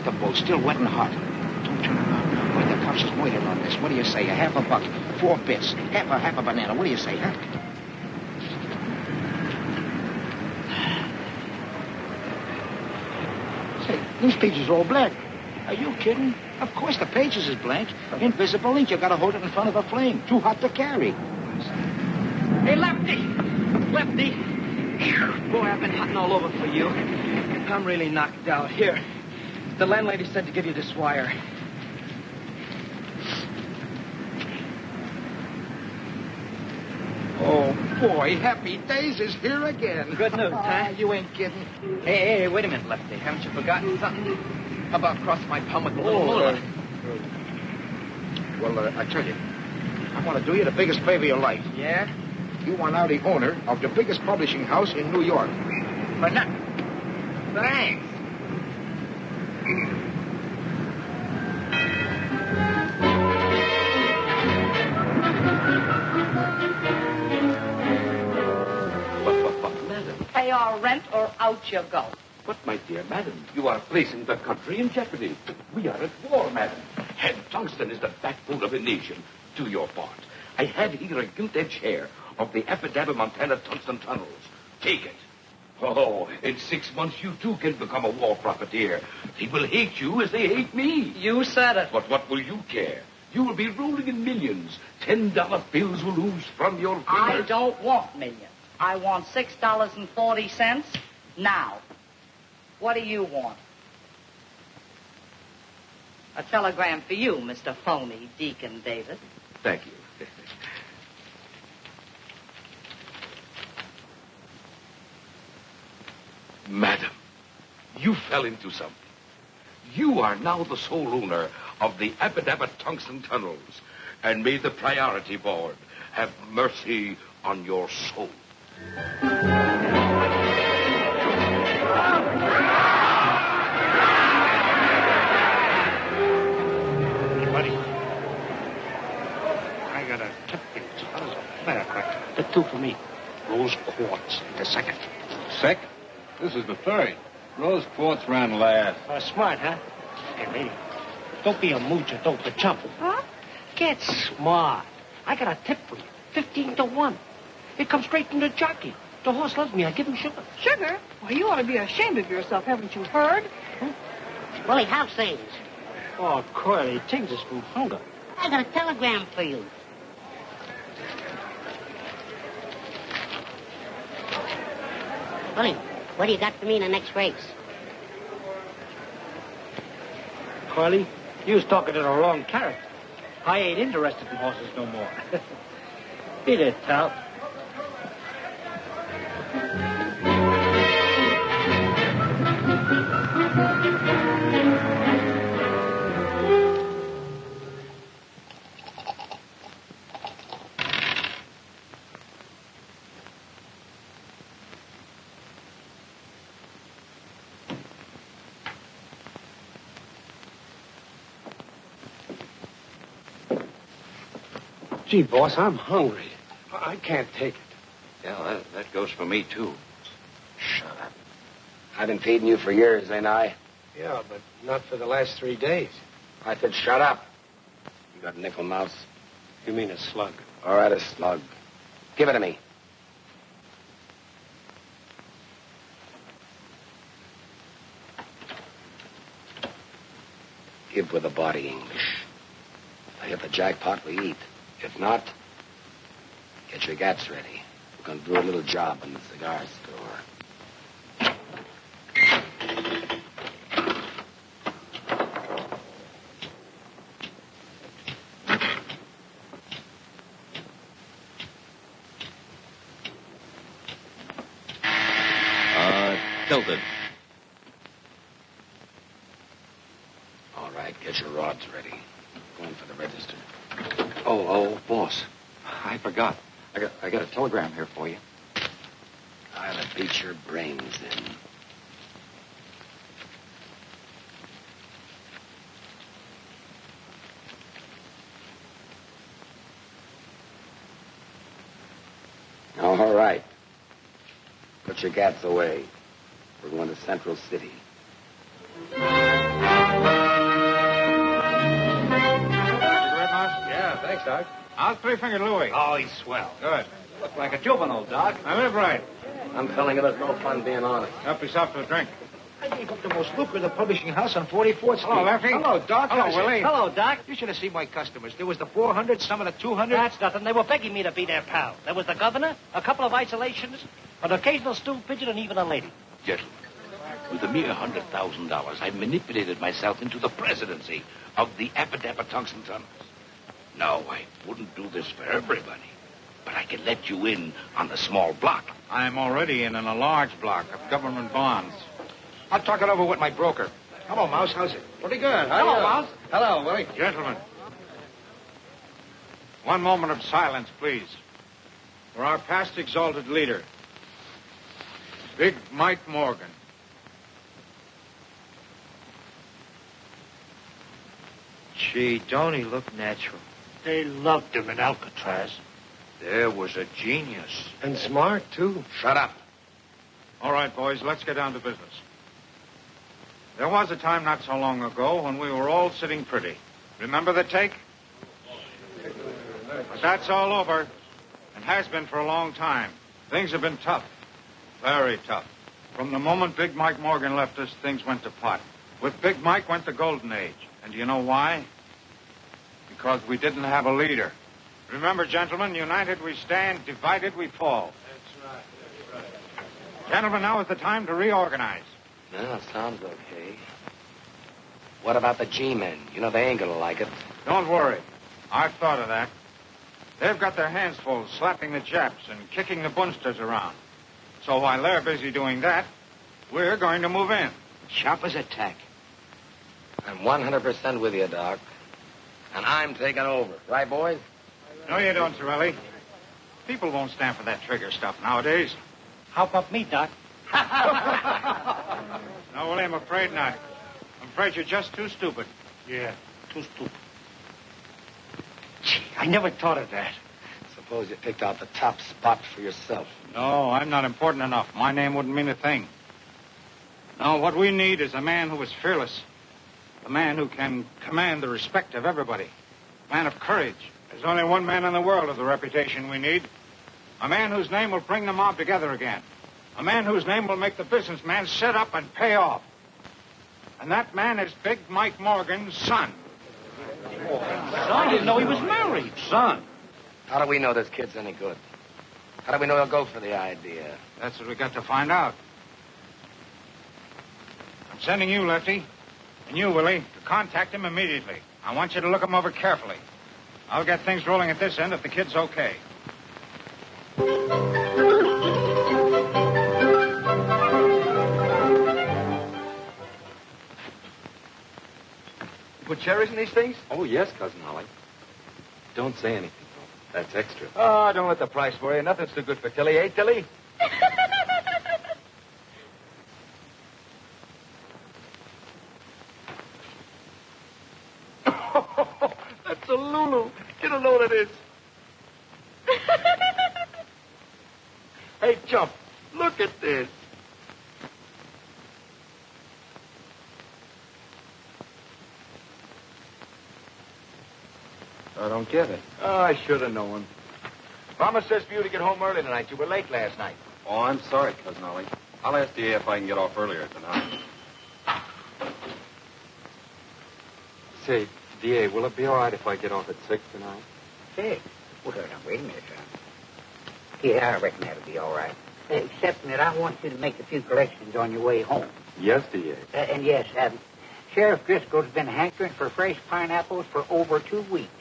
off the boat, still wet and hot. Don't turn around now, boy. The cops is waiting on this. What do you say? A half a buck, 4 bits, half a banana. What do you say, huh? Say, these pages are all blank. Are you kidding? Of course the pages is blank. Invisible ink. You gotta hold it in front of a flame. Too hot to carry. Hey, Lefty! Lefty! Boy, I've been hunting all over for you. I'm really knocked out. Here, the landlady said to give you this wire. Oh, boy, Happy Days is here again. Good news, huh? You ain't kidding. Hey, wait a minute, Lefty. Haven't you forgotten something? How about crossing my palm with a little moolah? Well, I tell you, I want to do you the biggest favor of your life. Yeah? You are now the owner of the biggest publishing house in New York. For nothing. Thanks. Madam. Pay our rent or out you go. But, my dear madam, you are placing the country in jeopardy. We are at war, madam. And tungsten is the backbone of a nation. Do your part. I have here a gilt-edged share of the Epidaba Montana tungsten tunnels. Take it. Oh, in 6 months you too can become a war profiteer. They will hate you as they hate me. You said it. But what will you care? You will be rolling in millions. $10 bills will ooze from your fingers. I don't want millions. I want $6.40 now. What do you want? A telegram for you, Mr. Phony Deacon David. Thank you. Madam, you fell into something. You are now the sole owner of the Epidaba tungsten tunnels, and may the priority board have mercy on your soul. Hey, buddy. I got a tip in as a firecracker. The 2 for me. Rose quartz. The second. Second? This is the third. Rose quartz ran last. Smart, huh? Hey, lady. Don't be a mooch or don't be a chump. Huh? Get smart. I got a tip for you. 15 to 1. It comes straight from the jockey. The horse loves me. I give him sugar. Sugar? Well, you ought to be ashamed of yourself. Haven't you heard? Willie, how's things? Oh, Curly, things is from hunger. I got a telegram for you. Willie, what do you got for me in the next race? Carly, you was talking to the wrong character. I ain't interested in horses no more. Beat it, Tal. Gee, boss, I'm hungry. I can't take it. Yeah, that goes for me, too. Shut up. I've been feeding you for years, ain't I? Yeah, but not for the last 3 days. I said shut up. You got nickel mouse? You mean a slug? All right, a slug. Give it to me. Give with the body, English. If I hit the jackpot, we eat. If not, get your gats ready. We're going to do a little job in the cigar store. Tilted. All right, get your rods ready. Going for the register. Oh, boss. I forgot. I got a telegram here for you. I'll beat your brains in. All right. Put your gats away. We're going to Central City. Doc? How's Three-Fingered Louie? Oh, he's swell. Good. Look like a juvenile, Doc. I live right. I'm telling you, there's no fun being honest. Help yourself to a drink. I gave up the most lucrative publishing house on 44th Street. Hello, Lefty. Hello, Doc. Hello, How's it? Willie. Hello, Doc. You should have seen my customers. There was the 400, some of the 200. That's nothing. They were begging me to be their pal. There was the governor, a couple of isolations, an occasional stool pigeon, and even a lady. Gentlemen, with a mere $100,000, I manipulated myself into the presidency of the Appadappa-Tungsten Tunnels. No, I wouldn't do this for everybody, but I can let you in on the small block. I'm already in a large block of government bonds. I'll talk it over with my broker. Hello, Mouse. How's it? Pretty good. Hello, Mouse. Hello, Willie. Gentlemen, one moment of silence, please. For our past exalted leader, Big Mike Morgan. Gee, don't he look natural? They loved him in Alcatraz. There was a genius. And smart, too. Shut up. All right, boys, let's get down to business. There was a time not so long ago when we were all sitting pretty. Remember the take? But that's all over, and has been for a long time. Things have been tough, very tough. From the moment Big Mike Morgan left us, things went to pot. With Big Mike went the golden age. And do you know why? Because we didn't have a leader. Remember, gentlemen, united we stand, divided we fall. That's right. Gentlemen, now is the time to reorganize. Yeah, sounds okay. What about the G-men? You know they ain't gonna like it. Don't worry. I've thought of that. They've got their hands full slapping the Japs and kicking the Bunsters around. So while they're busy doing that, we're going to move in. Sharp as a tack. I'm 100% with you, Doc. And I'm taking over. Right, boys? No, you don't, Sorelli. People won't stand for that trigger stuff nowadays. How about me, Doc? No, Willie, I'm afraid not. I'm afraid you're just too stupid. Yeah, too stupid. Gee, I never thought of that. Suppose you picked out the top spot for yourself. No, I'm not important enough. My name wouldn't mean a thing. No, what we need is a man who is fearless. A man who can command the respect of everybody. A man of courage. There's only one man in the world of the reputation we need. A man whose name will bring the mob together again. A man whose name will make the businessman sit up and pay off. And that man is Big Mike Morgan's son. I didn't know he was married. Son? How do we know this kid's any good? How do we know he'll go for the idea? That's what we got to find out. I'm sending you, Lefty, and you, Willie, to contact him immediately. I want you to look him over carefully. I'll get things rolling at this end if the kid's okay. Put cherries in these things? Oh, yes, Cousin Holly. Don't say anything, though. That's extra. Oh, don't let the price worry you. Nothing's too good for Tilly, eh, Tilly? That's a Lulu. You don't know what it is. Hey, Chump, look at this. I don't get it. Oh, I should have known. Mama says for you to get home early tonight. You were late last night. Oh, I'm sorry, Cousin Holly. I'll ask DA if I can get off earlier tonight. Say, DA, will it be all right if I get off at 6 tonight? 6? Well, now, wait a minute, son. Yeah, I reckon that'll be all right. Except that I want you to make a few collections on your way home. Yes, DA. And yes, Sheriff Driscoll's been hankering for fresh pineapples for over 2 weeks.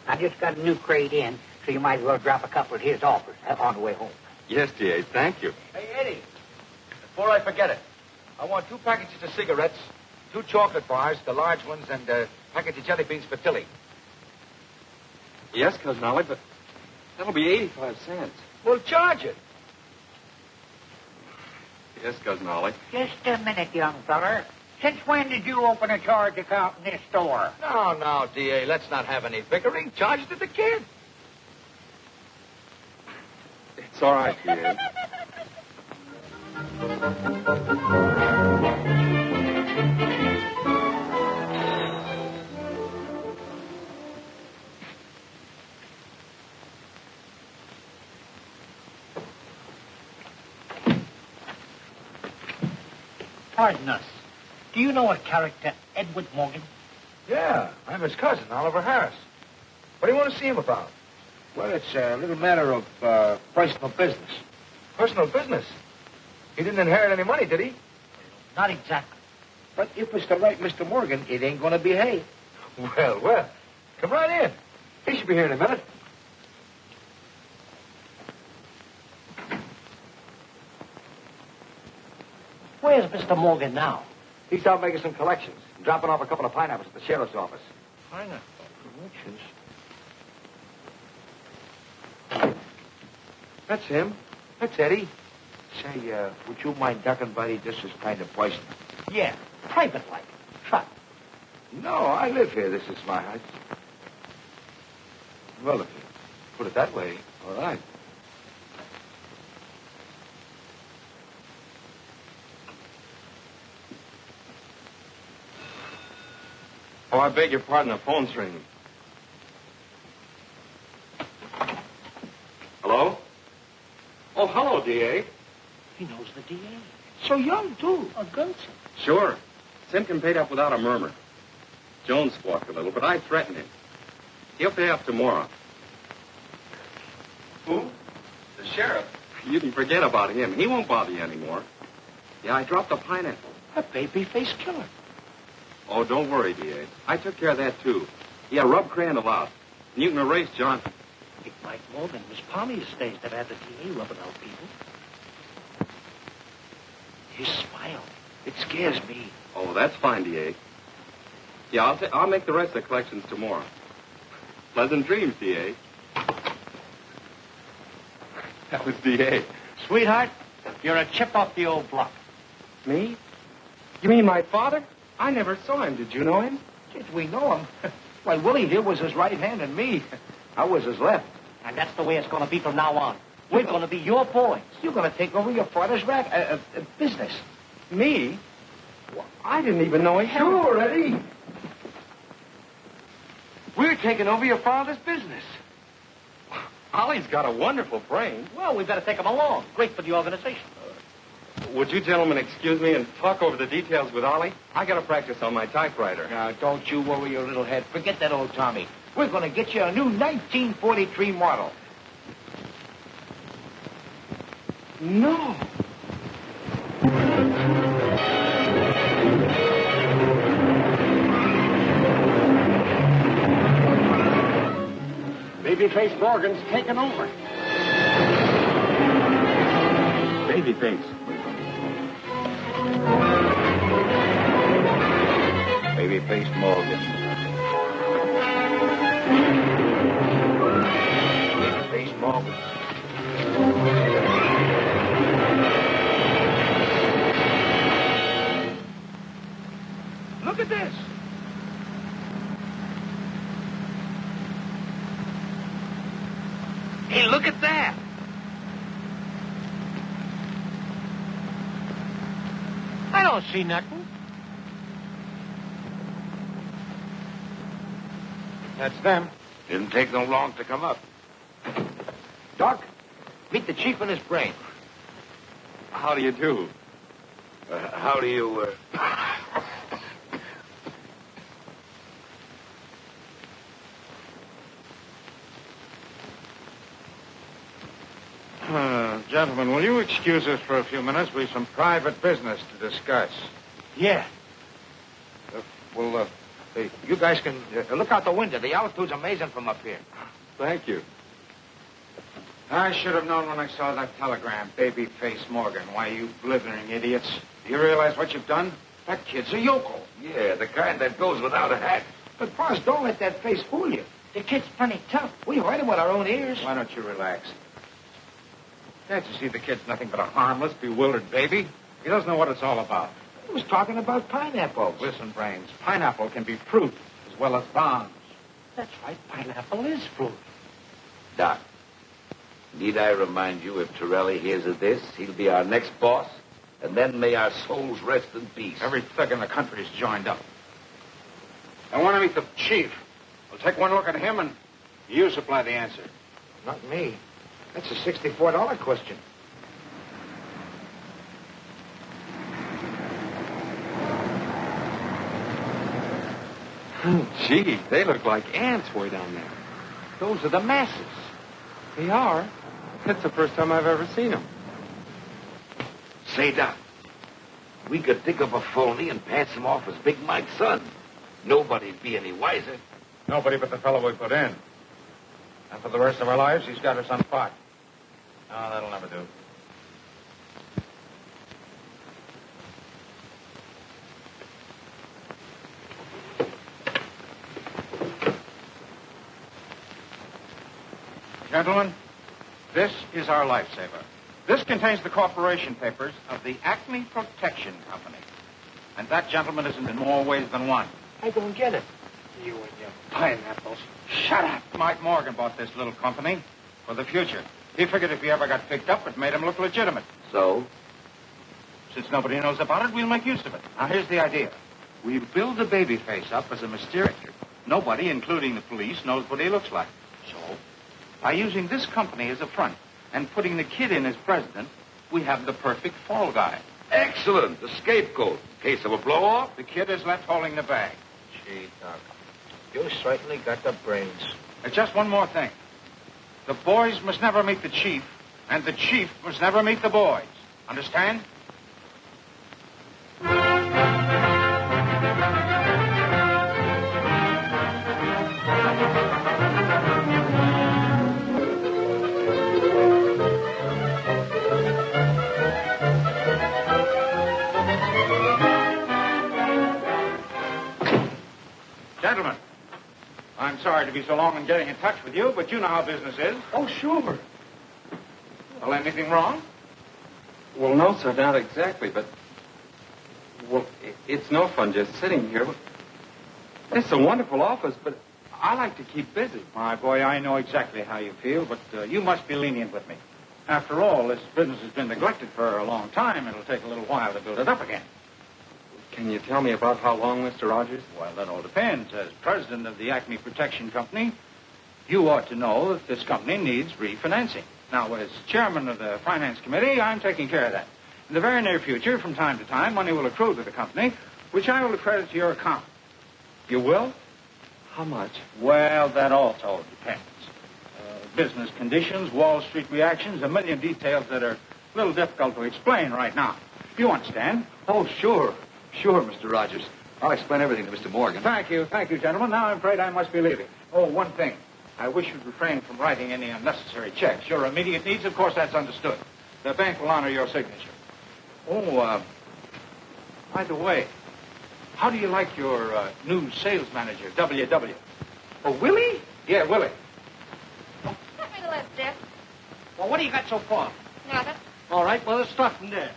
I just got a new crate in, so you might as well drop a couple at his office on the way home. Yes, DA, thank you. Hey, Eddie, before I forget it, I want 2 packages of cigarettes, 2 chocolate bars, the large ones, and a package of jelly beans for Tilly. Yes, Cousin Holly, but that'll be 85 cents. Well, charge it. Yes, Cousin Holly. Just a minute, young feller. Since when did you open a charge account in this store? No, D.A., let's not have any bickering. Charge it to the kid. It's all right, DA. Pardon us. Do you know a character, Edward Morgan? Yeah, I'm his cousin, Oliver Harris. What do you want to see him about? Well, it's a little matter of personal business. Personal business? He didn't inherit any money, did he? Not exactly. But if it's the right Mr. Morgan, it ain't going to be hay. Well. Come right in. He should be here in a minute. Where's Mr. Morgan now? He's out making some collections. Dropping off a couple of pineapples at the sheriff's office. Pineapple collections? That's him. That's Eddie. Say, would you mind ducking, buddy? This is kind of personal. Yeah, private-like. Truck. No, I live here. This is my house. Well, if you put it that way, all right. Oh, I beg your pardon. The phone's ringing. Hello? Oh, hello, D.A. He knows the DA. So young, too. A gunsel. Sure. Simpkin paid up without a murmur. Jones squawked a little, but I threatened him. He'll pay up tomorrow. Who? The sheriff. You can forget about him. He won't bother you anymore. Yeah, I dropped a pineapple. A baby-faced killer. Oh, don't worry, D.A. I took care of that, too. Yeah, rub Crandall out. And you can erase Johnson. It might Morgan was Palmy's days that had the DA rubbing out people. His smile. It scares me. Oh, that's fine, D.A. Yeah, I'll make the rest of the collections tomorrow. Pleasant dreams, D.A. That was D.A. Sweetheart, you're a chip off the old block. Me? You mean my father? I never saw him. Did you know him? Did we know him? Why, Willie here was his right hand and me. I was his left. And that's the way it's going to be from now on. We're going to be your boys. You're going to take over your father's business. Me? Well, I didn't even know he had... Sure, Eddie. We're taking over your father's business. Ollie's got a wonderful brain. Well, we better take him along. Great for the organization. Would you gentlemen excuse me and talk over the details with Ollie? I got to practice on my typewriter. Now, don't you worry your little head. Forget that old Tommy. We're going to get you a new 1943 model. No. Babyface Morgan's taken over. Babyface. Babyface Morgan. Babyface Morgan. Look at this. Hey, look at that. I don't see nothing. That's them. Didn't take them long to come up. Doc, meet the chief and his brain. How do you do? How do you, Gentlemen, will you excuse us for a few minutes? We've some private business to discuss. Yeah. Hey, you guys can look out the window. The altitude's amazing from up here. Thank you. I should have known when I saw that telegram, Babyface Morgan. Why, you blithering idiots. Do you realize what you've done? That kid's a yokel. Yeah, the kind that goes without a hat. But, boss, don't let that face fool you. The kid's plenty tough. We heard him with our own ears. Why don't you relax? Can't you see the kid's nothing but a harmless, bewildered baby? He doesn't know what it's all about. He was talking about pineapples. Listen, Brains, pineapple can be fruit as well as bombs. That's right. Pineapple is fruit. Doc, need I remind you, if Torelli hears of this, he'll be our next boss, and then may our souls rest in peace. Every thug in the country's joined up. I want to meet the chief. We'll take one look at him, and you supply the answer. Not me. That's a $64 question. Gee, they look like ants way down there. Those are the masses. They are. That's the first time I've ever seen them. Say, Doc, we could dig up a phony and pass him off as Big Mike's son. Nobody'd be any wiser. Nobody but the fellow we put in. And for the rest of our lives, he's got us on pot. No, that'll never do. Gentlemen, this is our lifesaver. This contains the corporation papers of the Acme Protection Company. And that gentleman isn't in more ways than one. I don't get it. You and your pineapples. Shut up. Mike Morgan bought this little company for the future. He figured if he ever got picked up, it made him look legitimate. So? Since nobody knows about it, we'll make use of it. Now, here's the idea. We build the baby face up as a mysterious. Nobody, including the police, knows what he looks like. So, by using this company as a front and putting the kid in as president, we have the perfect fall guy. Excellent. The scapegoat. In case of a blow-off. The kid is left holding the bag. Gee, Doc, you certainly got the brains. Just one more thing. The boys must never meet the chief, and the chief must never meet the boys. Understand? Gentlemen, I'm sorry to be so long in getting in touch with you, but you know how business is. Oh, sure. Well, anything wrong? Well, no, sir, not exactly, but... Well, it's no fun just sitting here. It's a wonderful office, but I like to keep busy. My boy, I know exactly how you feel, but you must be lenient with me. After all, this business has been neglected for a long time. It'll take a little while to build it up again. Can you tell me about how long, Mr. Rogers? Well, that all depends. As president of the Acme Protection Company, you ought to know that this company needs refinancing. Now, as chairman of the finance committee, I'm taking care of that. In the very near future, from time to time, money will accrue to the company, which I will credit to your account. You will? How much? Well, that also depends. Business conditions, Wall Street reactions, a million details that are a little difficult to explain right now. You understand? Oh, sure. Sure, Mr. Rogers. I'll explain everything to Mr. Morgan. Thank you, gentlemen. Now I'm afraid I must be leaving. Oh, one thing. I wish you'd refrain from writing any unnecessary checks. Your immediate needs, of course, that's understood. The bank will honor your signature. Oh, by the way, how do you like your new sales manager, W.W.? Oh, Willie? Yeah, Willie. Let me the left, Dick. Well, what do you got so far? Nothing. All right, well, let's start from there.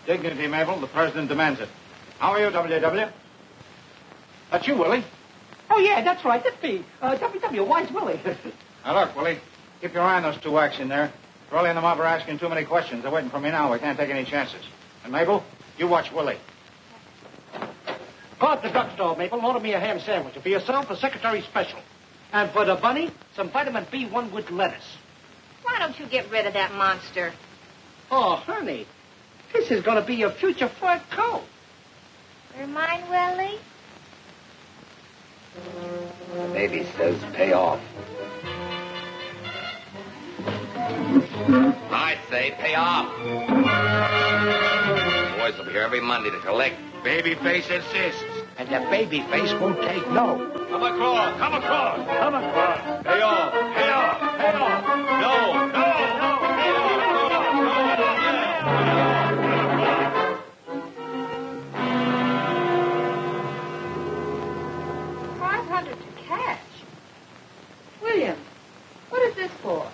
Dignity, Mabel. The president demands it. How are you, W.W.? That's you, Willie. Oh, yeah, that's right. That's me. W.W., why's Willie? Now, look, Willie. Keep your eye on those two whacks in there. Crowley and the mob are asking too many questions. They're waiting for me now. We can't take any chances. And, Mabel, you watch Willie. Go out to the drugstore, Maple, and order me a ham sandwich. And for yourself, a secretary special. And for the bunny, some vitamin B1 with lettuce. Why don't you get rid of that monster? Oh, honey, this is going to be your future fur coat. You're mine, Willie? The baby says pay off. I say pay off. Boys will be here every Monday to collect. Babyface insists. And the babyface won't take no. Come across. Come across. Come across. Pay off. Pay off. Pay off. No. No. No. Pay off. $500 to cash. William, what is this for?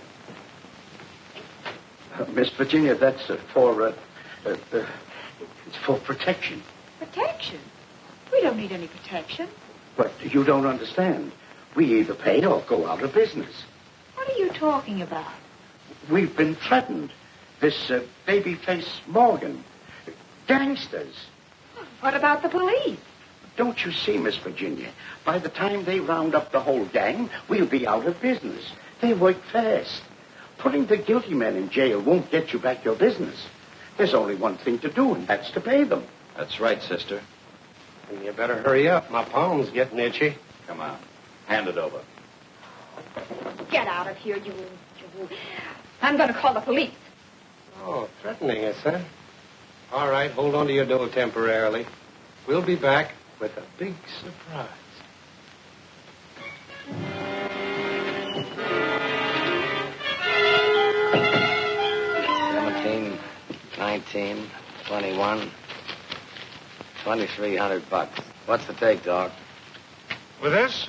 Miss Virginia, that's for it's for protection. Protection? We don't need any protection. But you don't understand. We either pay or go out of business. What are you talking about? We've been threatened. This babyface Morgan. Gangsters. What about the police? Don't you see, Miss Virginia? By the time they round up the whole gang, we'll be out of business. They work fast. Putting the guilty men in jail won't get you back your business. There's only one thing to do, and that's to pay them. That's right, sister. And you better hurry up. My palm's getting itchy. Come on. Hand it over. Get out of here, you. I'm going to call the police. Oh, threatening us, huh? All right, hold on to your dough temporarily. We'll be back with a big surprise. 17, 19, 21, 2,300 bucks. What's the take, dog? With this,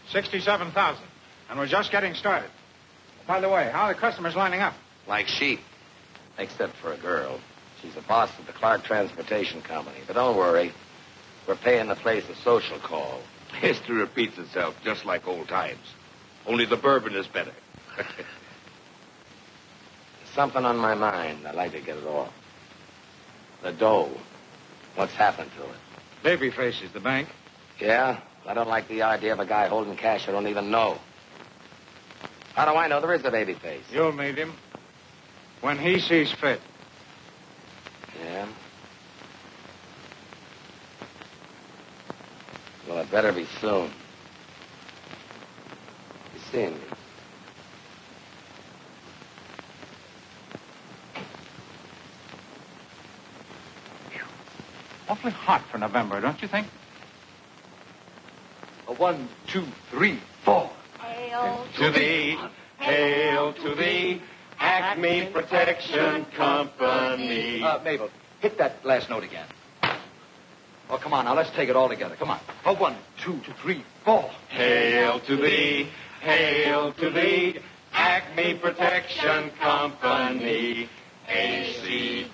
67,000. And we're just getting started. By the way, how are the customers lining up? Like sheep. Except for a girl. She's the boss of the Clark Transportation Company. But don't worry. We're paying the place a social call. History repeats itself just like old times. Only the bourbon is better. There's something on my mind. I'd like to get it off. The dough. What's happened to it? Babyface is the bank. Yeah? I don't like the idea of a guy holding cash I don't even know. How do I know there is a babyface? You'll meet him when he sees fit. Yeah? Well, it better be soon. You seeing me? Awfully hot for November, don't you think? A 1, 2, 3, 4. Hail To thee, hail to thee, Acme Protection Company. Mabel, hit that last note again. Oh, come on, now, let's take it all together. Come on. A 1, 2, 3, 4. Hail to thee, Acme Protection Company, AC-ME.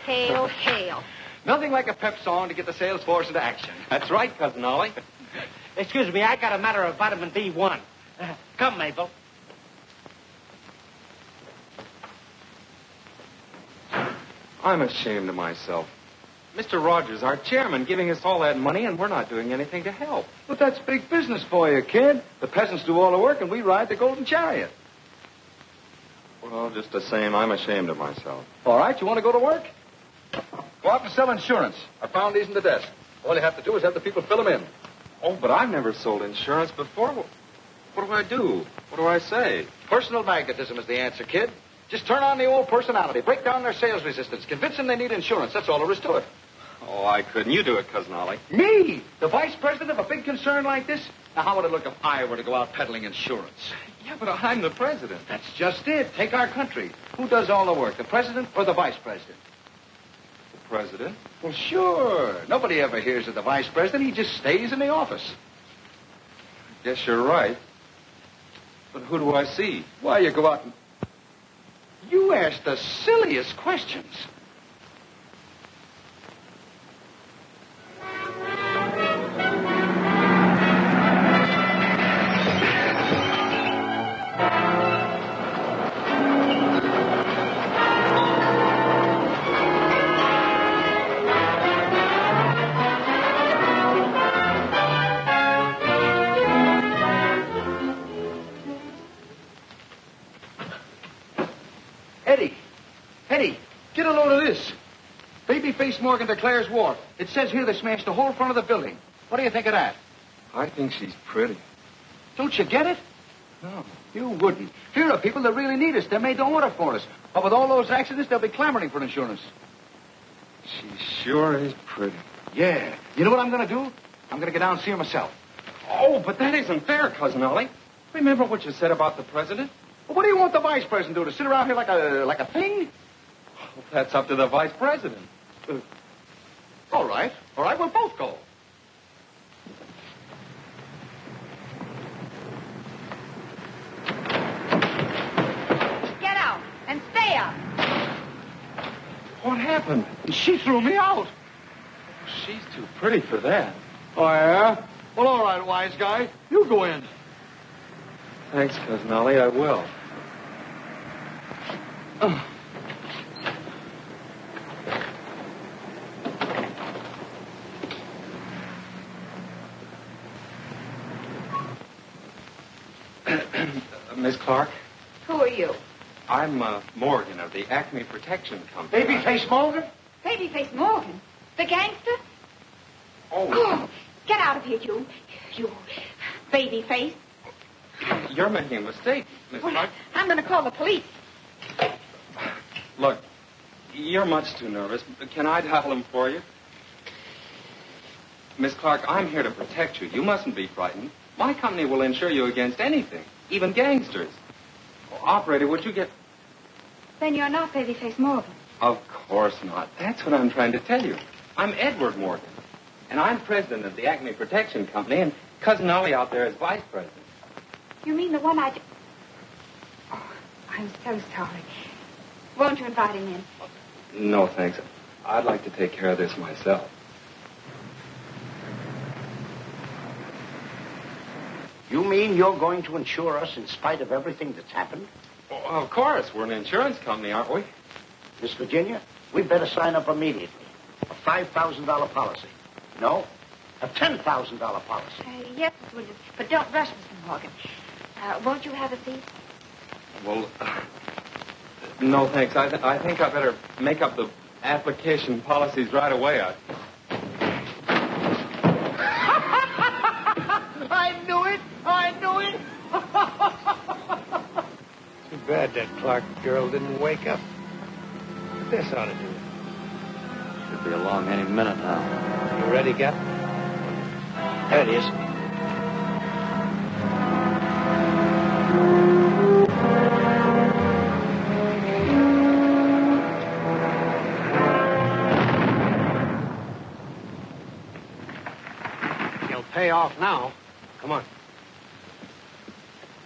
Hail, hail. Nothing like a pep song to get the sales force into action. That's right, Cousin Ollie. Excuse me, I got a matter of vitamin B1. Come, Mabel. I'm ashamed of myself. Mr. Rogers, our chairman, giving us all that money, and we're not doing anything to help. But that's big business for you, kid. The peasants do all the work, and we ride the golden chariot. Well, just the same, I'm ashamed of myself. All right, you want to go to work? Go out and sell insurance. I found these in the desk. All you have to do is have the people fill them in. Oh, but I've never sold insurance before. What do I do? What do I say? Personal magnetism is the answer, kid. Just turn on the old personality. Break down their sales resistance. Convince them they need insurance. That's all there is to it. Oh, I couldn't. You do it, Cousin Ollie. Me? The vice president of a big concern like this? Now, how would it look if I were to go out peddling insurance? Yeah, but I'm the president. That's just it. Take our country. Who does all the work, the president or the vice president? The president? Well, sure. Nobody ever hears of the vice president. He just stays in the office. Guess you're right. But who do I see? Why, you go out and... You ask the silliest questions. Eddie, get a load of this. Babyface Morgan declares war. It says here they smashed the whole front of the building. What do you think of that? I think she's pretty. Don't you get it? No. You wouldn't. Here are people that really need us. They made the order for us. But with all those accidents, they'll be clamoring for insurance. She sure is pretty. Yeah. You know what I'm going to do? I'm going to get down and see her myself. Oh, but that isn't fair, Cousin Ollie. Remember what you said about the president? Well, what do you want the vice president to do? To sit around here like a thing? Well, that's up to the vice president. All right. All right, we'll both go. Get out and stay out. What happened? She threw me out. She's too pretty for that. Oh, yeah? Well, all right, wise guy. You go in. Thanks, Cousin Ollie. I will. Miss Clark? Who are you? I'm Morgan of the Acme Protection Company. Babyface Morgan? Babyface Morgan? The gangster? Oh. Get out of here, you babyface. You're making a mistake, Miss Clark. I'm going to call the police. Look, you're much too nervous. Can I dial him for you? Miss Clark, I'm here to protect you. You mustn't be frightened. My company will insure you against anything, even gangsters. Oh, operator, would you get... Then you're not Babyface Morgan. Of course not. That's what I'm trying to tell you. I'm Edward Morgan, and I'm president of the Acme Protection Company, and Cousin Ollie out there is vice president. You mean the one I... Oh, I'm so sorry. Won't you invite him in? No, thanks. I'd like to take care of this myself. You mean you're going to insure us in spite of everything that's happened? Well, of course. We're an insurance company, aren't we? Miss Virginia, we'd better sign up immediately. A $5,000 policy. No, a $10,000 policy. Yes, Miss Williams, but don't rush, Mr. Morgan. Won't you have a seat? Well, no, thanks. I think I better make up the application policies right away. I knew it! I knew it! Too bad that Clark girl didn't wake up. This ought to do it. Should be along any minute now. You ready, Gap? There it is. He'll pay off now. Come on.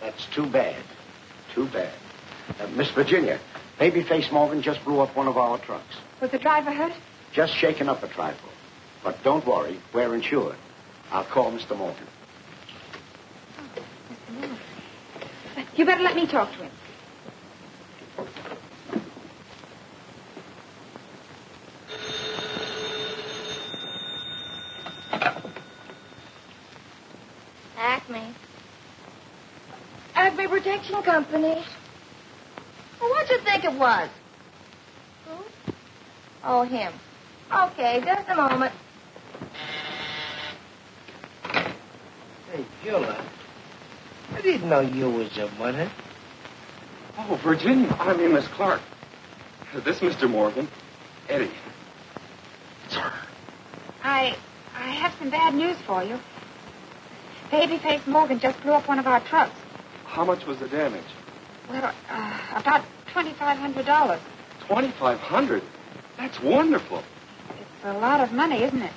That's too bad. Too bad. Miss Virginia, Babyface Morgan just blew up one of our trucks. Was the driver hurt? Just shaken up a trifle. But don't worry, we're insured. I'll call Mr. Morgan. Oh, Mr. Morgan. You better let me talk to him. Acme Protection Company. Well, what'd you think it was? Who? Oh, him. Okay, just a moment. Hey, Gilla, I didn't know you was a mother. Oh, Virginia. I mean, Miss Clark. This Mr. Morgan. Eddie. Sir. I have some bad news for you. Babyface Morgan just blew up one of our trucks. How much was the damage? Well, about $2,500. $2,500? That's wonderful. It's a lot of money, isn't it?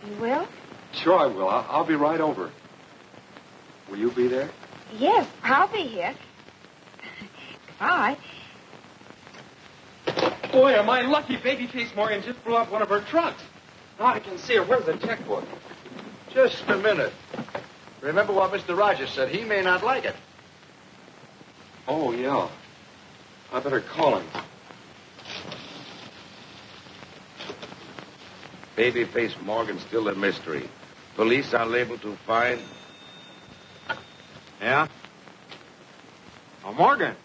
You will? Sure I will. I'll be right over. Will you be there? Yes, I'll be here. Goodbye. Boy, am I lucky. Babyface Morgan just blew up one of her trucks. Now I can see her. Where's the checkbook? Just a minute. Remember what Mr. Rogers said. He may not like it. Oh, yeah. I better call him. Babyface Morgan's still a mystery. Police are able to find... Yeah? Oh, Morgan.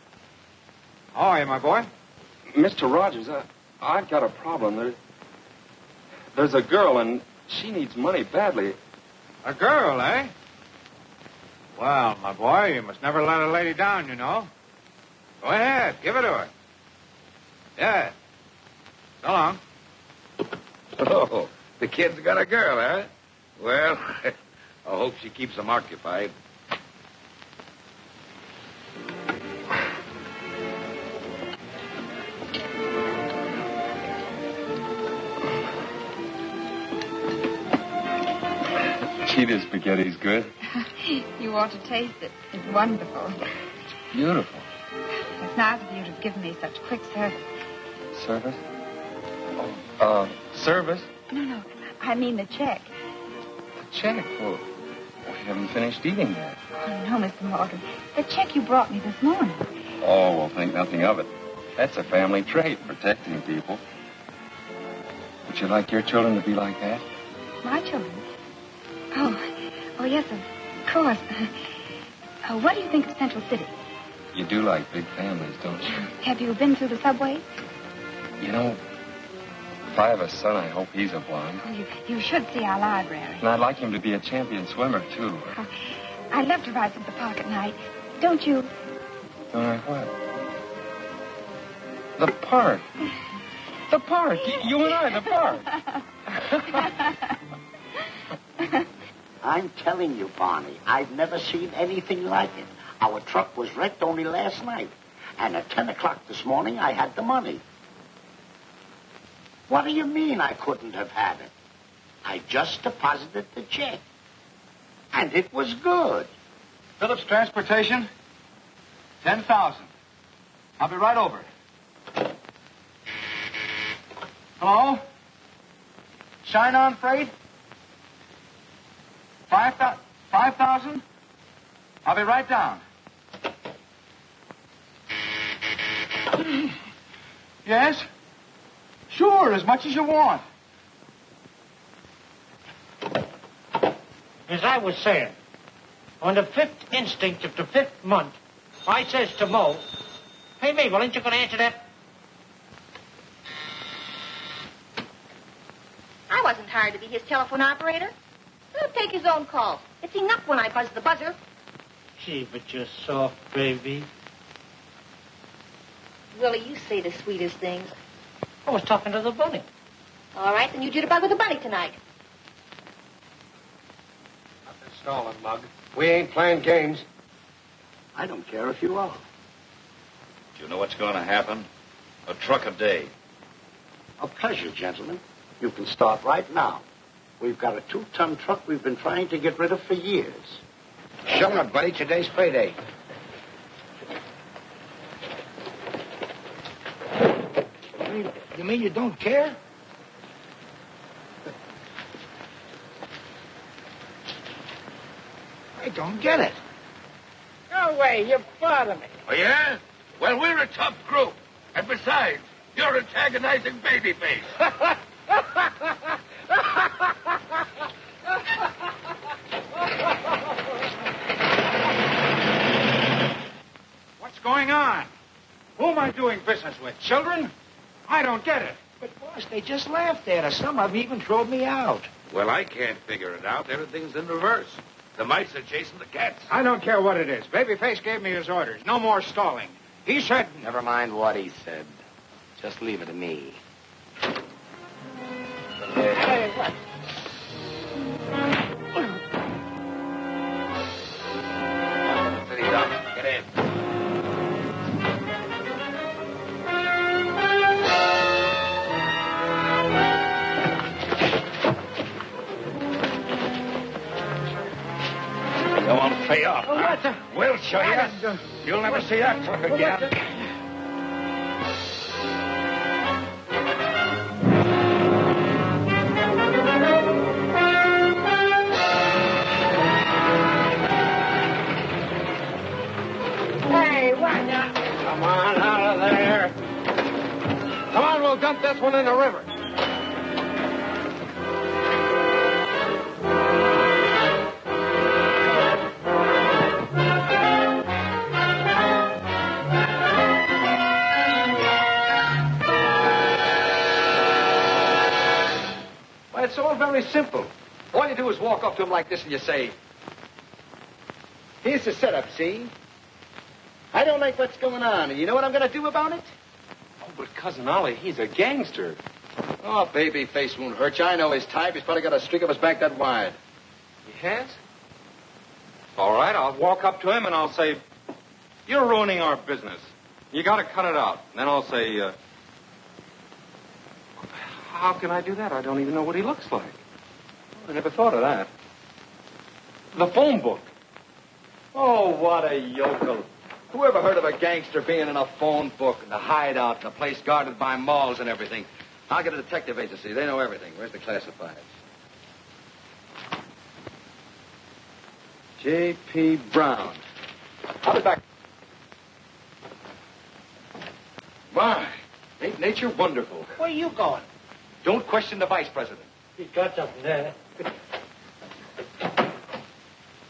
How are you, my boy? Mr. Rogers, I've got a problem. There's a girl, and she needs money badly. A girl, eh? Well, my boy, you must never let a lady down, you know. Go ahead, give it to her. Yeah. So long. Oh, the kid's got a girl, huh? Well, I hope she keeps him occupied. Gee, this spaghetti's good. You ought to taste it. It's wonderful. Beautiful. It's nice of you to have given me such quick service. Service? Service? No. I mean the check. The check? Well, we haven't finished eating yet. Oh, no, Mr. Morgan. The check you brought me this morning. Oh, well, think nothing of it. That's a family trait, protecting people. Would you like your children to be like that? My children? Oh, yes, of course. What do you think of Central City? You do like big families, don't you? Have you been through the subway? You know, if I have a son, I hope he's a blonde. Oh, you should see our library. And I'd like him to be a champion swimmer, too. Oh, I'd love to ride through the park at night. Don't you? Don't I what? The park. The park. You and I, the park. I'm telling you, Barney, I've never seen anything like it. Our truck was wrecked only last night. And at 10 o'clock this morning, I had the money. What do you mean I couldn't have had it? I just deposited the check. And it was good. Phillips Transportation, 10,000. I'll be right over. Hello? Shine On Freight? 5,000? I'll be right down. Yes? Sure, as much as you want. As I was saying, on the 5th instinct of the 5th month, I says to Mo, "Hey, Mabel, ain't you going to answer that?" I wasn't hired to be his telephone operator. He'll take his own calls. It's enough when I buzz the buzzer. Gee, but you're soft, baby. Willie, you say the sweetest things. I was talking to the bunny. All right, then you jitterbug with the bunny tonight. Nothing stalling, Mug. We ain't playing games. I don't care if you are. Do you know what's going to happen? A truck a day. A pleasure, gentlemen. You can start right now. We've got a 2-ton truck we've been trying to get rid of for years. Shut up, buddy. Today's payday. You mean you don't care? I don't get it. No way, you bother me. Oh, yeah? Well, we're a tough group. And besides, you're antagonizing Babyface. What's going on? Who am I doing business with? Children? I don't get it. But, boss, they just laughed at us. Some of them even thrown me out. Well, I can't figure it out. Everything's in reverse. The mice are chasing the cats. I don't care what it is. Babyface gave me his orders. No more stalling. He said... Never mind what he said. Just leave it to me. Hey, what? City down. Get in. Come on, pay off. Oh, what the... We'll show you. You'll never see that truck again. Hey, what now? Come on, out of there. Come on, we'll dump this one in the river. Well, it's all very simple. All you do is walk up to him like this and you say, "Here's the setup, see? I don't like what's going on, and you know what I'm going to do about it?" Oh, but Cousin Ollie, he's a gangster. Oh, Babyface won't hurt you. I know his type. He's probably got a streak up his back that wide. He has? All right, I'll walk up to him and I'll say, "You're ruining our business. You got to cut it out." And then I'll say, "How can I do that? I don't even know what he looks like." I never thought of that. The phone book. Oh, what a yokel. Who ever heard of a gangster being in a phone book and a hideout and a place guarded by malls and everything? I'll get a detective agency. They know everything. Where's the classifieds? J.P. Brown. I'll be back. My, ain't nature wonderful? Where are you going? Don't question the vice president. He's got something there.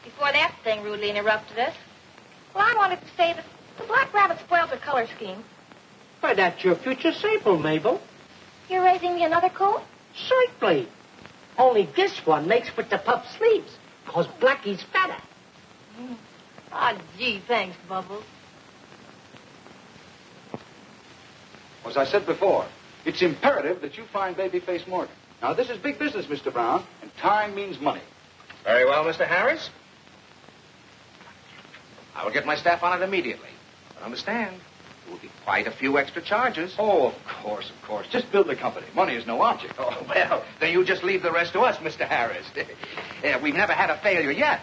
Before that thing rudely interrupted us, well, I wanted to say that the Black Rabbit spoiled the color scheme. Why, that's your future sable, Mabel. You're raising me another coat? Certainly. Only this one makes with the puff sleeves, because Blackie's fatter. Ah, gee, thanks, Bubbles. As I said before, it's imperative that you find Babyface Morgan. Now, this is big business, Mr. Brown, and time means money. Very well, Mr. Harris. I will get my staff on it immediately. But understand, there will be quite a few extra charges. Oh, of course, of course. Just build the company. Money is no object. Oh, well, then you just leave the rest to us, Mr. Harris. We've never had a failure yet.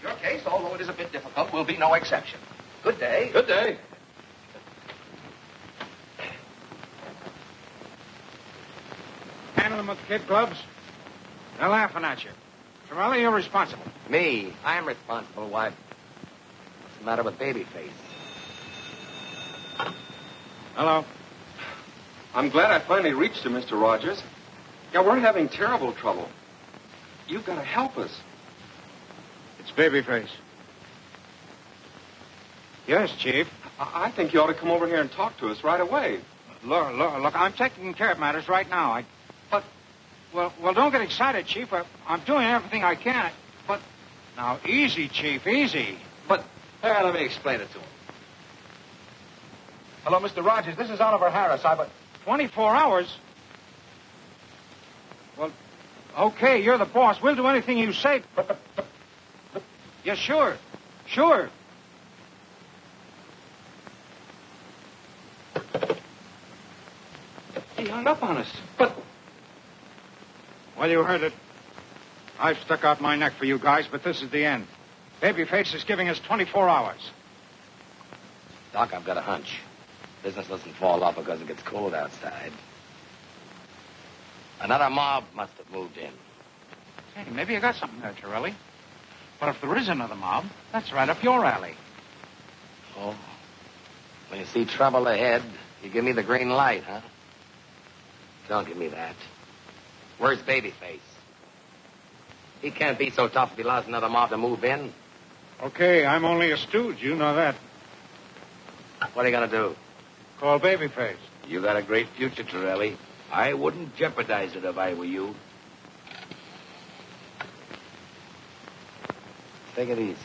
Your case, although it is a bit difficult, will be no exception. Good day. Good day. Handle them with kid gloves. They're laughing at you. Torelli, you're responsible. Me? I am responsible. Why? What's the matter with Babyface? Hello. I'm glad I finally reached you, Mr. Rogers. Yeah, we're having terrible trouble. You've got to help us. It's Babyface. Yes, Chief. I think you ought to come over here and talk to us right away. Look, I'm taking care of matters right now. Well, don't get excited, Chief. I'm doing everything I can. But, now, easy, Chief, easy. But, let me explain it to him. Hello, Mr. Rogers. This is Oliver Harris. 24 hours? Well, okay, you're the boss. We'll do anything you say. Yeah, sure. Sure. He hung up on us. But... Well, you heard it. I've stuck out my neck for you guys, but this is the end. Babyface is giving us 24 hours. Doc, I've got a hunch. Business doesn't fall off because it gets cold outside. Another mob must have moved in. Hey, maybe you got something there, Torelli. But if there is another mob, that's right up your alley. Oh. When you see trouble ahead, you give me the green light, huh? Don't give me that. Where's Babyface? He can't be so tough if he allows another mob to move in. Okay, I'm only a stooge. You know that. What are you going to do? Call Babyface. You got a great future, Torelli. I wouldn't jeopardize it if I were you. Take it easy.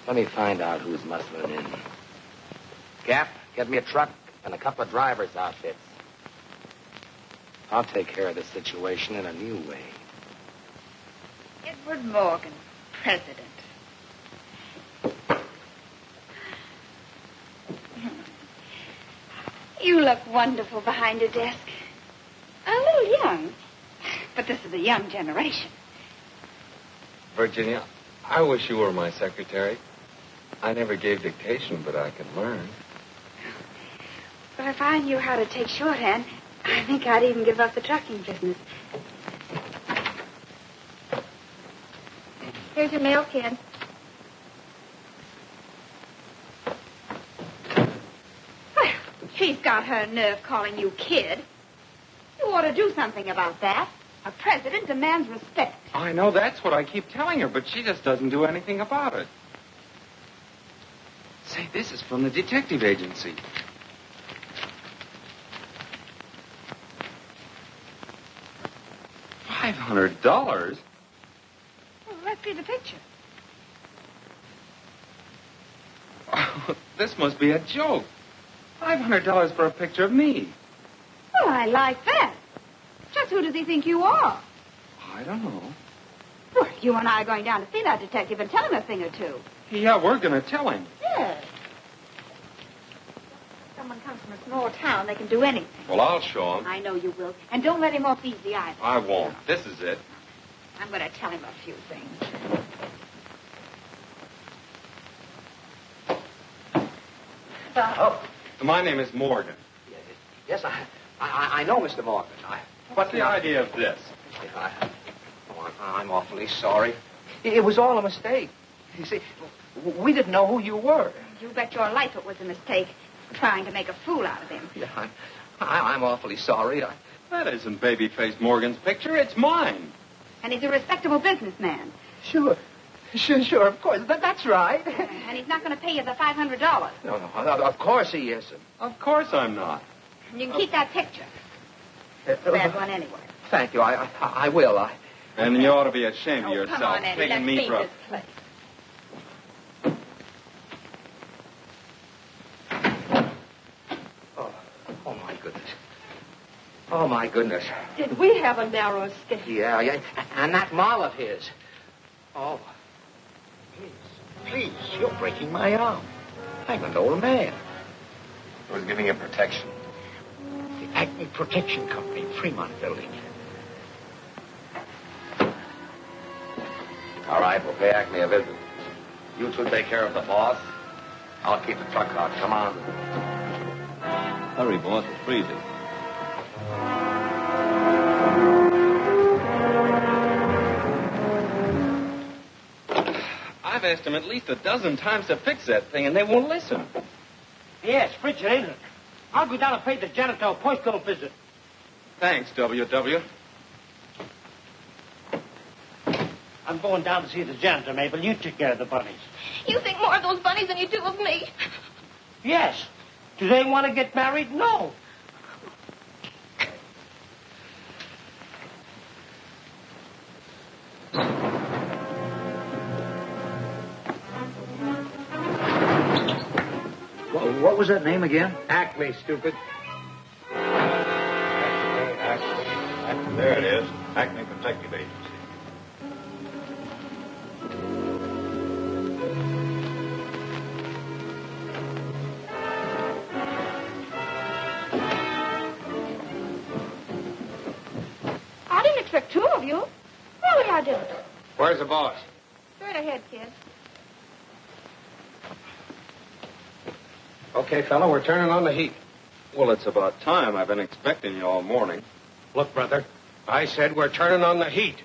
Let me find out who's muscling in. Gap, get me a truck and a couple of driver's outfits. I'll take care of this situation in a new way. Edward Morgan, president. You look wonderful behind your desk. A little young, but this is a young generation. Virginia, I wish you were my secretary. I never gave dictation, but I could learn. But if I knew how to take shorthand, I think I'd even give up the trucking business. Here's your mail, kid. Well, she's got her nerve calling you kid. You ought to do something about that. A president demands respect. I know that's what I keep telling her, but she just doesn't do anything about it. Say, this is from the detective agency. $500? Well, let's see the picture. Oh, this must be a joke. $500 for a picture of me. Well, I like that. Just who does he think you are? I don't know. Well, you and I are going down to see that detective and tell him a thing or two. Yeah, we're going to tell him. Yes. Someone comes from a small town, they can do anything. Well, I'll show him. I know you will. And don't let him off easy either. I won't. This is it. I'm going to tell him a few things. My name is Morgan. Yes, I know, Mr. Morgan. What's the idea of this? I'm awfully sorry. It was all a mistake. You see, we didn't know who you were. You bet your life it was a mistake, trying to make a fool out of him. Yeah, I'm awfully sorry. That isn't Babyface Morgan's picture. It's mine. And he's a respectable businessman. Sure. Sure, of course. That's right. And he's not going to pay you the $500. No, of course he isn't. Of course I'm not. And you can keep that picture. Bad one anyway. Thank you. I will. And you ought to be ashamed of Oh, yourself, come on, Eddie. taking Let's me leave for a... this place. Oh, my goodness. Oh, my goodness. Did we have a narrow escape? Yeah. And that mall of his. Oh. Please, you're breaking my arm. I'm an old man. Who's giving you protection? The Acme Protection Company, Fremont Building. All right, we'll pay Acme a visit. You two take care of the boss. I'll keep the truck out. Come on. Hurry, boss. It's freezing. I've asked them at least a dozen times to fix that thing, and they won't listen. Yes, frigid, ain't it? I'll go down and pay the janitor a postal visit. Thanks, W.W. I'm going down to see the janitor, Mabel. You take care of the bunnies. You think more of those bunnies than you do of me. Yes. Do they want to get married? No. What was that name again? Acme, stupid. Acme. There it is. Acme Protective Agency. I didn't expect two of you. Really, I didn't. Where's the boss? Straight ahead, kid. Okay, fella, we're turning on the heat. Well, it's about time. I've been expecting you all morning. Look, brother, I said we're turning on the heat.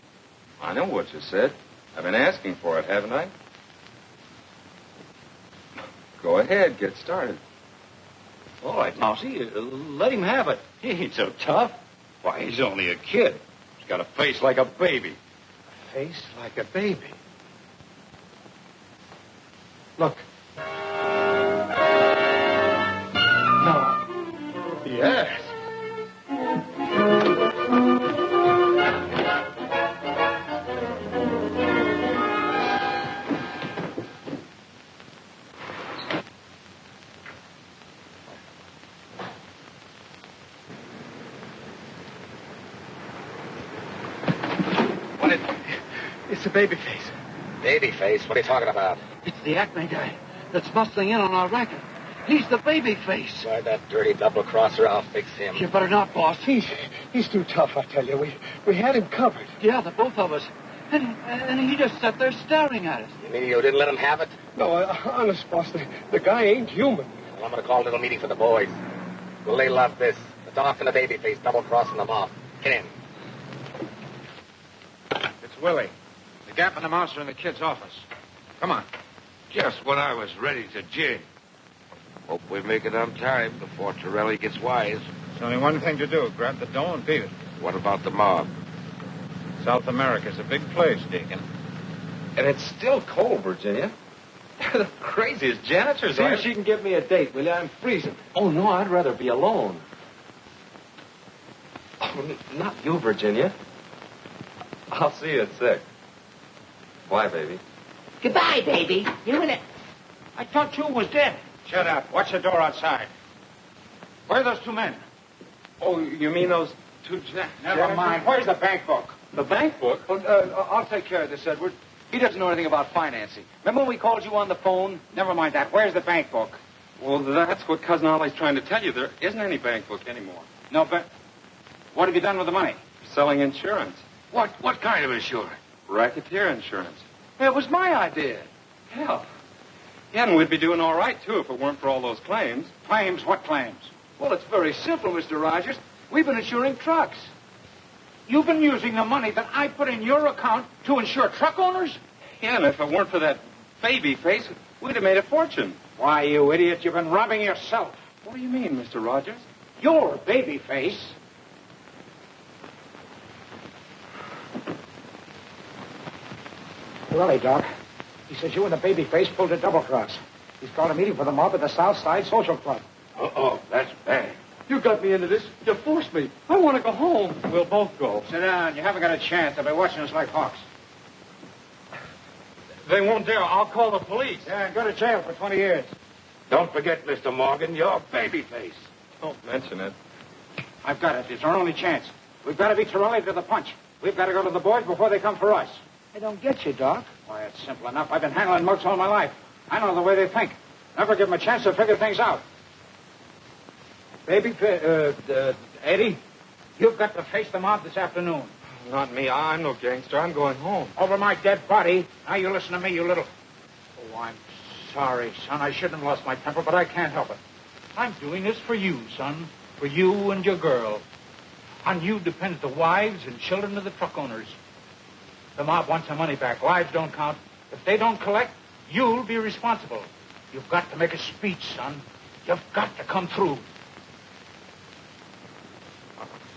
I know what you said. I've been asking for it, haven't I? Go ahead, get started. All right, Mousy, let him have it. He ain't so tough. Why, he's only a kid. He's got a face like a baby. Face like a baby. Look. No. Yes. It's the baby face. Baby face? What are you talking about? It's the Acme guy that's bustling in on our racket. He's the baby face. Why, that dirty double-crosser, I'll fix him. You better not, boss. He's too tough, I tell you. We had him covered. Yeah, the both of us. And he just sat there staring at us. You mean you didn't let him have it? No, honest, boss, the guy ain't human. Well, I'm going to call a little meeting for the boys. Will they love this? The doc and the baby face double-crossing them off. Get in. It's Willie. The Gap and the Mouse are in the kid's office. Come on. Just when I was ready to jig. Hope we make it on time before Torelli gets wise. There's only one thing to do. Grab the dough and beat it. What about the mob? South America's a big place, Deacon. And it's still cold, Virginia. They're the craziest janitors. See if she can give me a date, will you? I'm freezing. Oh, no, I'd rather be alone. Oh, not you, Virginia. I'll see you at 6. Why, baby? Goodbye, baby. You and it. I thought you was dead. Shut up. Watch the door outside. Where are those two men? Oh, you mean those two... Never mind. Where's the bank book? The bank book? I'll take care of this, Edward. He doesn't know anything about financing. Remember when we called you on the phone? Never mind that. Where's the bank book? Well, that's what Cousin Ollie's trying to tell you. There isn't any bank book anymore. No, but what have you done with the money? Selling insurance. What kind of insurance? Racketeer insurance. It was my idea. Hell. Yeah, and we'd be doing all right, too, if it weren't for all those claims. Claims? What claims? Well, it's very simple, Mr. Rogers. We've been insuring trucks. You've been using the money that I put in your account to insure truck owners? Yeah, and if it weren't for that baby face, we'd have made a fortune. Why, you idiot, you've been robbing yourself. What do you mean, Mr. Rogers? You're baby face. Willie, Doc. He says you and the babyface pulled a double cross. He's called a meeting for the mob at the South Side Social Club. Uh-oh, that's bad. You got me into this. You forced me. I want to go home. We'll both go. Sit down. You haven't got a chance. They'll be watching us like hawks. They won't dare. I'll call the police. Yeah, go to jail for 20 years. Don't forget, Mr. Morgan, you're babyface. Don't mention it. I've got it. It's our only chance. We've got to beat Torelli to the punch. We've got to go to the boys before they come for us. I don't get you, Doc. Why, it's simple enough. I've been handling mugs all my life. I know the way they think. Never give them a chance to figure things out. Eddie, you've got to face the mob this afternoon. Not me. I'm no gangster. I'm going home. Over my dead body. Now you listen to me, you little... Oh, I'm sorry, son. I shouldn't have lost my temper, but I can't help it. I'm doing this for you, son. For you and your girl. On you depends the wives and children of the truck owners. The mob wants their money back. Lives don't count. If they don't collect, you'll be responsible. You've got to make a speech, son. You've got to come through.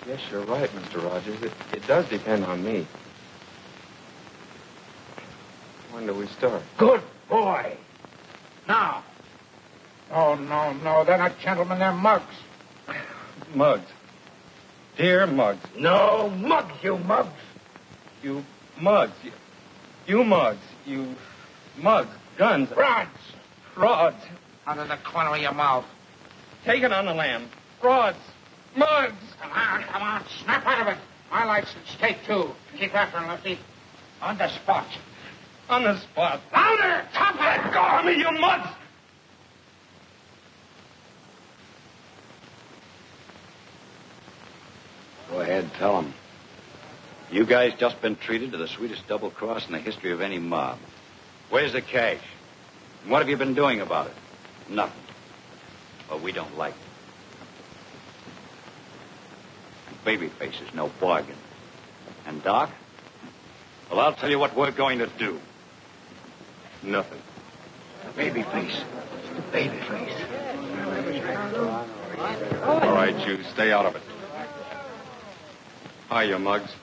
Yes, you're right, Mr. Rogers. It does depend on me. When do we start? Good boy. Now. Oh, no. They're not gentlemen. They're mugs. Mugs. Dear mugs. No, mugs, you mugs. You mugs. You mugs. You mugs. Guns. Rods. Rods. Out of the corner of your mouth. Take it on the lam. Rods. Mugs. Come on. Snap out of it. My life's at stake, too. Keep after him, Lefty. On the spot. On the spot. Louder! Top it! Let go of me, you mugs! Go ahead, tell them. You guys just been treated to the sweetest double cross in the history of any mob. Where's the cash? And what have you been doing about it? Nothing. Well, we don't like it. And Babyface is no bargain. And Doc? Well, I'll tell you what we're going to do. Nothing. Babyface. Babyface. All right, you stay out of it. Hi, you mugs.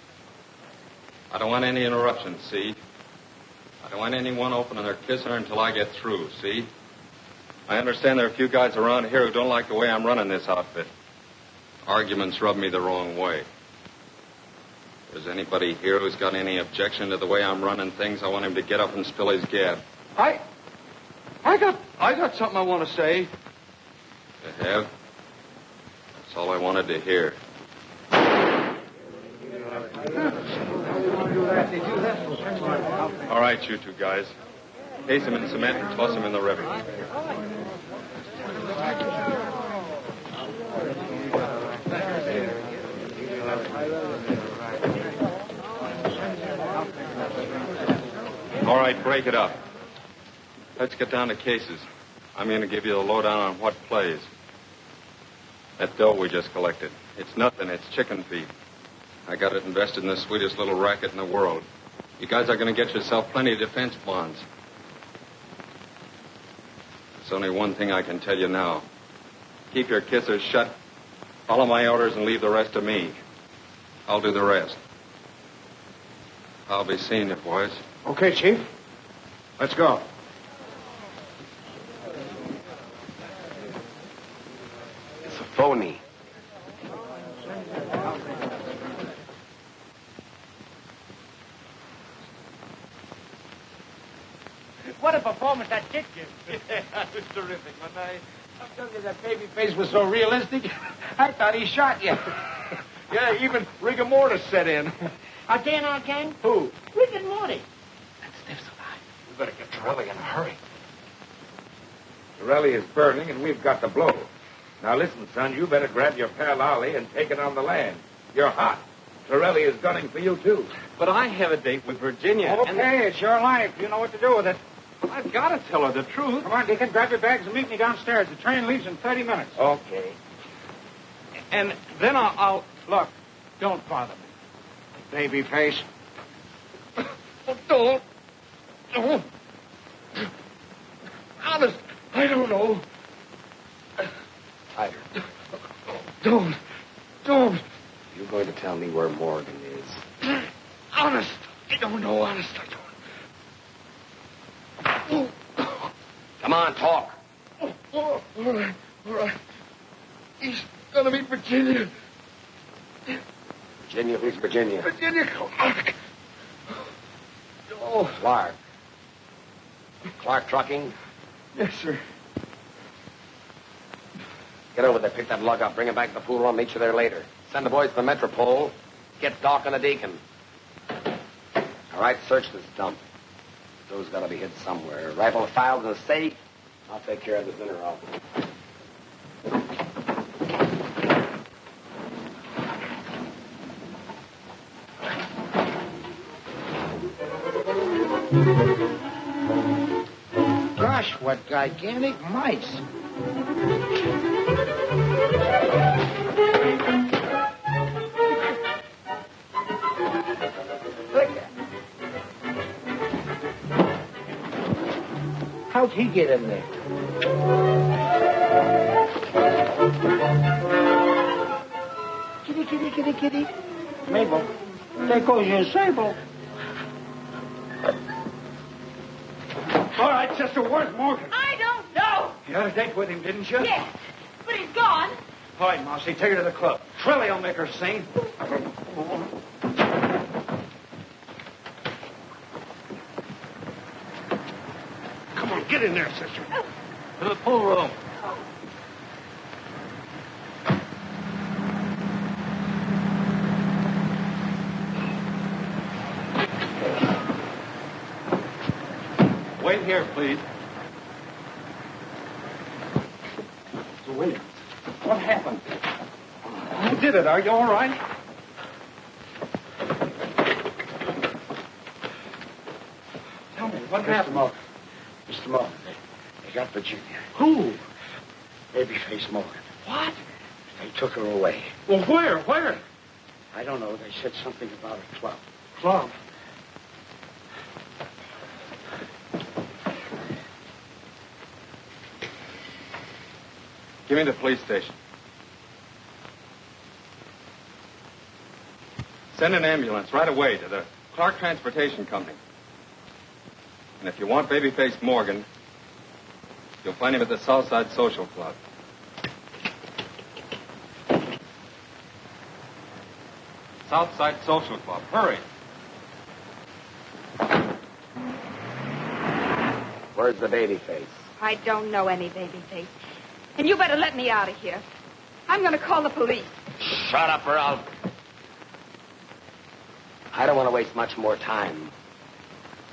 I don't want any interruptions, see? I don't want anyone opening their kisser until I get through, see? I understand there are a few guys around here who don't like the way I'm running this outfit. Arguments rub me the wrong way. If there's anybody here who's got any objection to the way I'm running things, I want him to get up and spill his gab. I got something I want to say. You have? That's all I wanted to hear. All right, you two guys. Case him in cement and toss him in the river. All right, break it up. Let's get down to cases. I'm going to give you the lowdown on what plays. That dough we just collected. It's nothing. It's chicken feed. I got it invested in the sweetest little racket in the world. You guys are going to get yourself plenty of defense bonds. There's only one thing I can tell you now. Keep your kissers shut, follow my orders, and leave the rest to me. I'll do the rest. I'll be seeing you, boys. Okay, Chief. Let's go. It's a phony. What a performance that kid gave. Yeah, that was terrific, wasn't I? I'm telling you, that baby face was so realistic, I thought he shot you. Yeah, even rigor mortis set in. Again, our gang? Who? Rick and Morty. That stiff's alive. We better get Torelli in a hurry. Torelli is burning, and we've got the blow. Now, listen, son, you better grab your pal Ollie and take it on the land. You're hot. Torelli is gunning for you, too. But I have a date with Virginia. Okay, it's your life. You know what to do with it. I've got to tell her the truth. Come on, Deacon, grab your bags and meet me downstairs. The train leaves in 30 minutes. Okay. And then I'll... Look, don't bother me. Baby face. Oh, don't. Honest, I don't know. Tighter. Don't. You're going to tell me where Morgan is. Honest, I don't know. Honest, I don't. Come on, talk. All right. He's gonna meet Virginia. Virginia, who's Virginia? Virginia Clark. Oh. Clark. Clark Trucking? Yes, sir. Get over there, pick that lug up, bring it back to the pool. I'll meet you there later. Send the boys to the Metropole. Get Doc and the Deacon. All right, search this dump. Those got to be hid somewhere. Rifle filed in the safe. I'll take care of the dinner off. Gosh, what gigantic mice. How'd he get in there? Kitty. Mabel, there goes your sable. All right, sister, where's Morgan? I don't know. You had a date with him, didn't you? Yes, but he's gone. All right, Mousy, take her to the club. Trilly will make her sing. Come on, get in there, sister. To the pool room. Wait here, please. So, William, What happened? Who did it? Are you all right? Tell me, what happened? Mr. Morgan, they got Virginia. Who? Babyface Morgan. What? They took her away. Well, where? Where? I don't know. They said something about a club. Club. Give me the police station. Send an ambulance right away to the Clark Transportation Company. And if you want Babyface Morgan, you'll find him at the Southside Social Club. Southside Social Club. Hurry. Where's the Babyface? I don't know any babyface. And you better let me out of here. I'm going to call the police. Shut up or I'll... I don't want to waste much more time.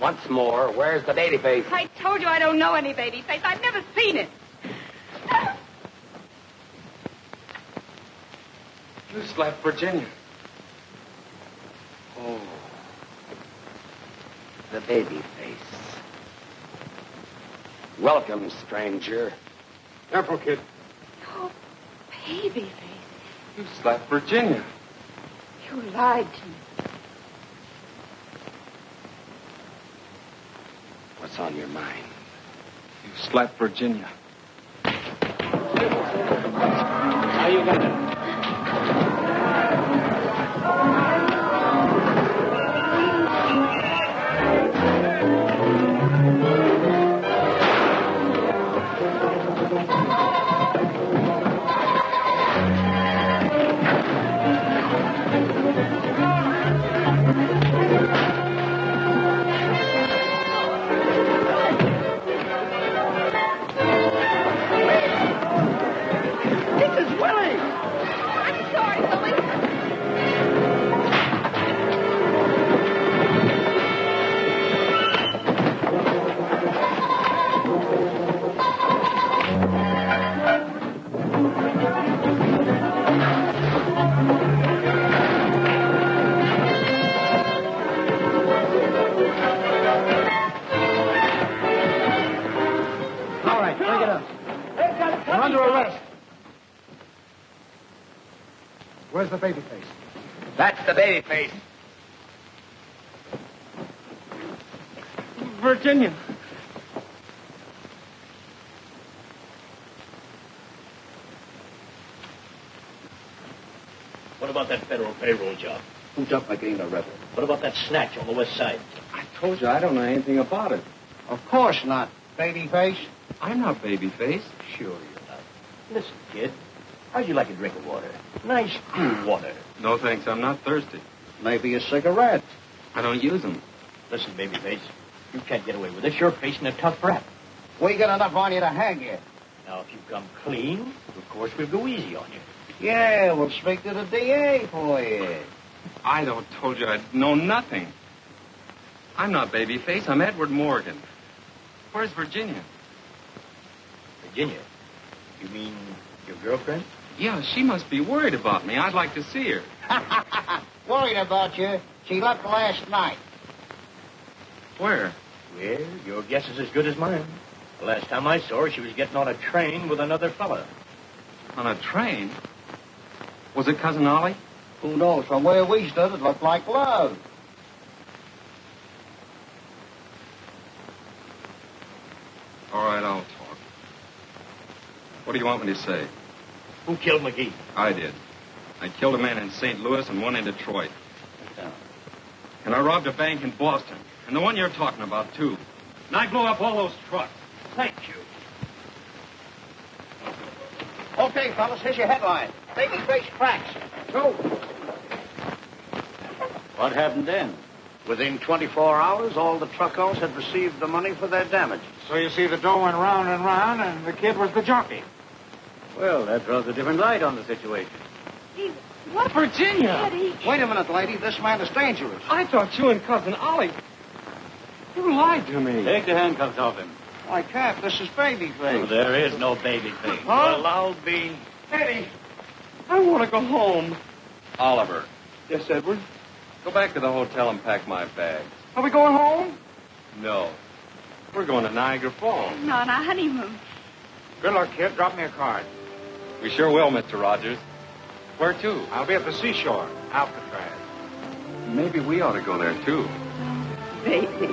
Once more, where's the Babyface? I told you I don't know any babyface. I've never seen it. You slapped Virginia. Oh. The Babyface. Welcome, stranger. Careful, kid. Oh, babyface. You slapped Virginia. You lied to me. What's on your mind? You slapped Virginia. How you got it? Where's the Babyface? That's the Babyface. Virginia. What about that federal payroll job? Who's up against the rebel? What about that snatch on the west side? I told you I don't know anything about it. Of course not. Babyface. I'm not Babyface. Sure you're not. Listen, kid. How'd you like a drink of water? Nice, cool water. No, thanks. I'm not thirsty. Maybe a cigarette. I don't use them. Listen, babyface. You can't get away with this. You're facing a tough rap. We got enough on you to hang you. Now, if you come clean, of course we'll go easy on you. Yeah, we'll speak to the DA for you. I don't told you I know nothing. I'm not Babyface. I'm Edward Morgan. Where's Virginia? Virginia? You mean your girlfriend? Yeah, she must be worried about me. I'd like to see her. Worried about you. She left last night. Where? Well, your guess is as good as mine. The last time I saw her, she was getting on a train with another fella. On a train? Was it Cousin Ollie? Who knows? From where we stood, it looked like love. All right, I'll talk. What do you want me to say? Who killed McGee? I did. I killed a man in St. Louis and one in Detroit. And I robbed a bank in Boston. And the one you're talking about, too. And I blew up all those trucks. Thank you. Okay, fellas, here's your headline. Babyface cracks. Go. What happened then? Within 24 hours, all the truck owners had received the money for their damages. So you see, the dough went round and round, and the kid was the jockey. Well, that throws a different light on the situation. What? Virginia! Eddie. Wait a minute, lady. This man is dangerous. I thought you and Cousin Ollie... You lied to me. Take the handcuffs off him. I can't. This is Babyface. Oh, there is no baby thing. Huh? Well, I'll be... Eddie, I want to go home. Oliver. Yes, Edward? Go back to the hotel and pack my bags. Are we going home? No. We're going to Niagara Falls. No, on our honeymoon. Good luck, kid. Drop me a card. We sure will, Mr. Rogers. Where to? I'll be at the seashore, Alcatraz. Maybe we ought to go there, too. Baby,